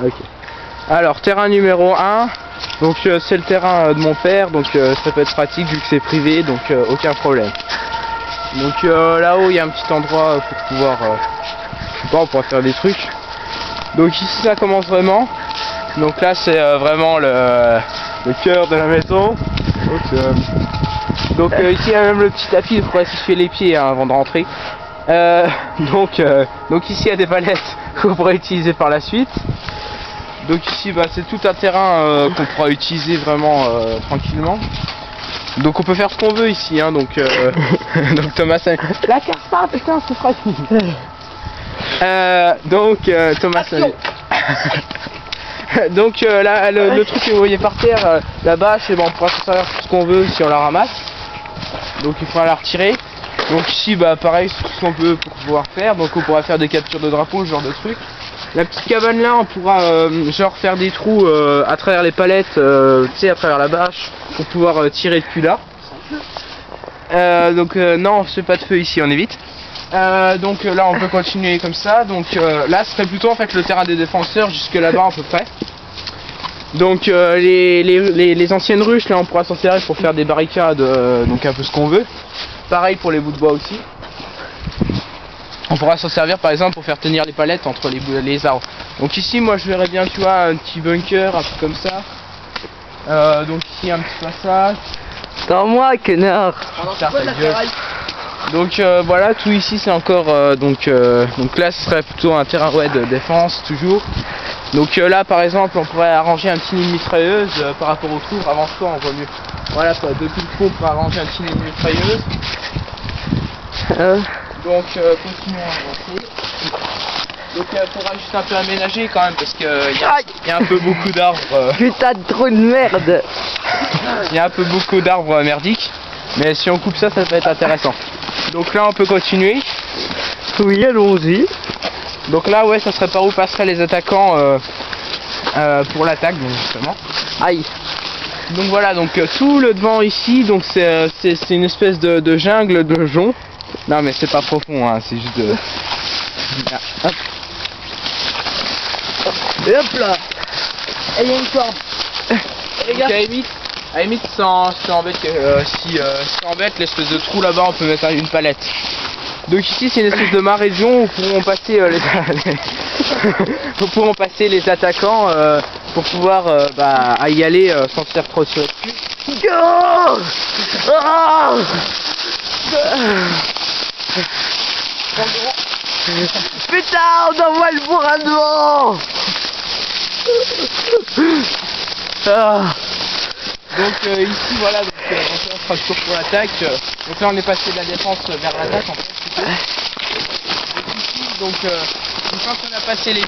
Ok. Alors terrain numéro 1. Donc c'est le terrain de mon père, donc ça peut être pratique vu que c'est privé, donc aucun problème. Donc là-haut il y a un petit endroit pour pouvoir, je sais pas, on pourra faire des trucs. Donc ici ça commence vraiment. Donc là c'est vraiment le cœur de la maison. Donc ici il y a même le petit tapis pour essuyer les pieds hein, avant de rentrer. Donc ici il y a des palettes qu'on pourra utiliser par la suite. Donc ici bah, c'est tout un terrain qu'on pourra utiliser vraiment tranquillement. Donc on peut faire ce qu'on veut ici hein, donc, donc Thomas la carte pas putain c'est fragile. Thomas donc là le truc que vous voyez par terre la bâche, on pourra s'en servir pour ce qu'on veut si on la ramasse. Donc il faudra la retirer. Donc ici bah pareil c'est tout ce qu'on peut pour pouvoir faire. Donc on pourra faire des captures de drapeaux, ce genre de trucs. La petite cabane là on pourra genre faire des trous à travers les palettes, tu sais à travers la bâche pour pouvoir tirer depuis là. Non c'est pas de feu ici, on évite. Donc là on peut continuer comme ça. Donc là ce serait plutôt en fait le terrain des défenseurs jusque là-bas à peu près. Donc les anciennes ruches là on pourra s'en servir pour faire des barricades, donc un peu ce qu'on veut. Pareil pour les bouts de bois aussi. On pourra s'en servir par exemple pour faire tenir les palettes entre les arbres. Donc ici moi je verrais bien tu vois un petit bunker, un truc comme ça. Donc ici un petit passage. Dans moi connard. Donc voilà tout ici c'est encore donc là ce serait plutôt un terrain ouais, de défense toujours. Donc là par exemple on pourrait arranger un petit nid de mitrailleuse par rapport au trou. Avance-toi on voit mieux. Voilà quoi, depuis le trou on pourrait arranger un petit nid de mitrailleuse. Donc continuons à avancer. Donc il faudra juste un peu aménager quand même parce qu'il y a un peu beaucoup d'arbres. Putain de trou de merde. Il y a un peu beaucoup d'arbres merdiques. Mais si on coupe ça, ça va être intéressant. Donc là on peut continuer. Oui allons-y. Donc là ouais ça serait par où passeraient les attaquants pour l'attaque donc justement. Aïe. Donc voilà donc tout le devant ici donc c'est une espèce de jungle de jonc. Non mais c'est pas profond hein, c'est juste de... Hop. Et hop là. Et il y a une corde. Donc à la limite si embête l'espèce de trou là-bas on peut mettre une palette. Donc ici c'est une espèce de maraison où pourront passer pourront passer les attaquants pour pouvoir y aller sans se faire trop tirer dessus. Putain, on envoie le bourrin devant. Donc ici voilà, donc, on fera le tour pour l'attaque. Donc là on est passé de la défense vers l'attaque en fait plutôt. Donc une fois qu'on a passé les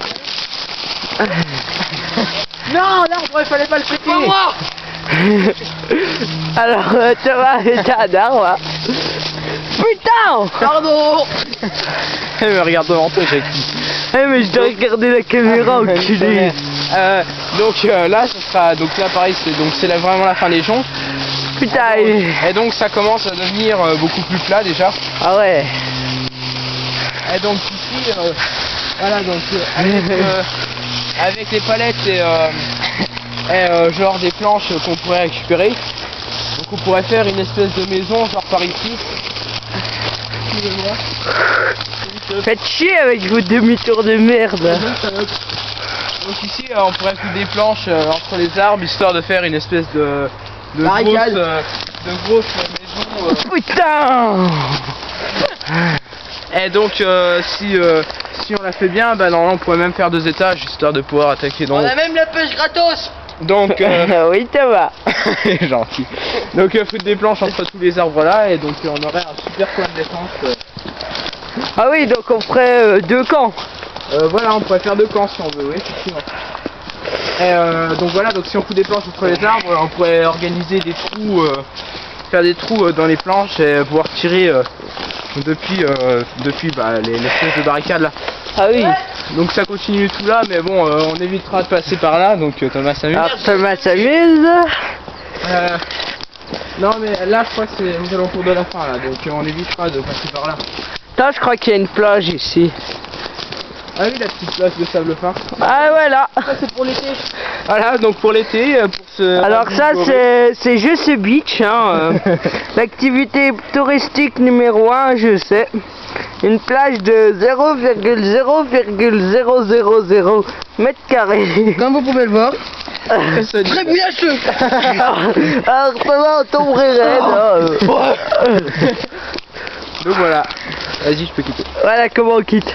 non l'arbre il fallait pas le péter. Moi alors Thomas t'as un arbre. Putain. Pardon. Mais regarde devant toi j'ai qui. Mais je dois regarder la caméra enculé. Donc là ce sera donc là pareil c'est vraiment la fin des joncs. Putain. Et donc ça commence à devenir beaucoup plus plat déjà. Ah ouais. Et donc ici voilà donc avec les palettes et genre des planches qu'on pourrait récupérer. Donc on pourrait faire une espèce de maison genre par ici. Faites chier avec vos demi-tours de merde. Donc ici on pourrait foutre des planches entre les arbres histoire de faire une espèce de grosse maison. Putain. Et donc si on la fait bien, bah normalement on pourrait même faire 2 étages histoire de pouvoir attaquer dans. On a même la pêche gratos. Donc oui Thomas. gentil. Donc foutre des planches entre tous les arbres là et donc on aurait un super coin de défense. Ah oui donc on ferait 2 camps. Voilà on pourrait faire 2 camps si on veut, oui effectivement. Et donc voilà donc si on fout des planches entre les arbres on pourrait organiser des trous, faire des trous dans les planches et pouvoir tirer depuis l'espèce de barricade là. Ah oui. Donc ça continue tout là mais bon on évitera de passer par là donc Thomas s'amuse. Alors Thomas s'amuse. Non mais là je crois que c'est aux alentours de la fin là donc on évitera de passer par là. Attends je crois qu'il y a une plage ici. Ah oui, la petite place de sable fin. Ah voilà. Ça c'est pour l'été. Voilà, donc pour l'été, pour ce... Alors ça c'est juste beach, hein. L'activité touristique numéro 1, je sais. Une plage de 0,0,000 mètres carrés. Comme vous pouvez le voir. Très bouillacheux. Alors ça va, on tomberait raide. Donc voilà. Vas-y, je peux quitter. Voilà comment on quitte.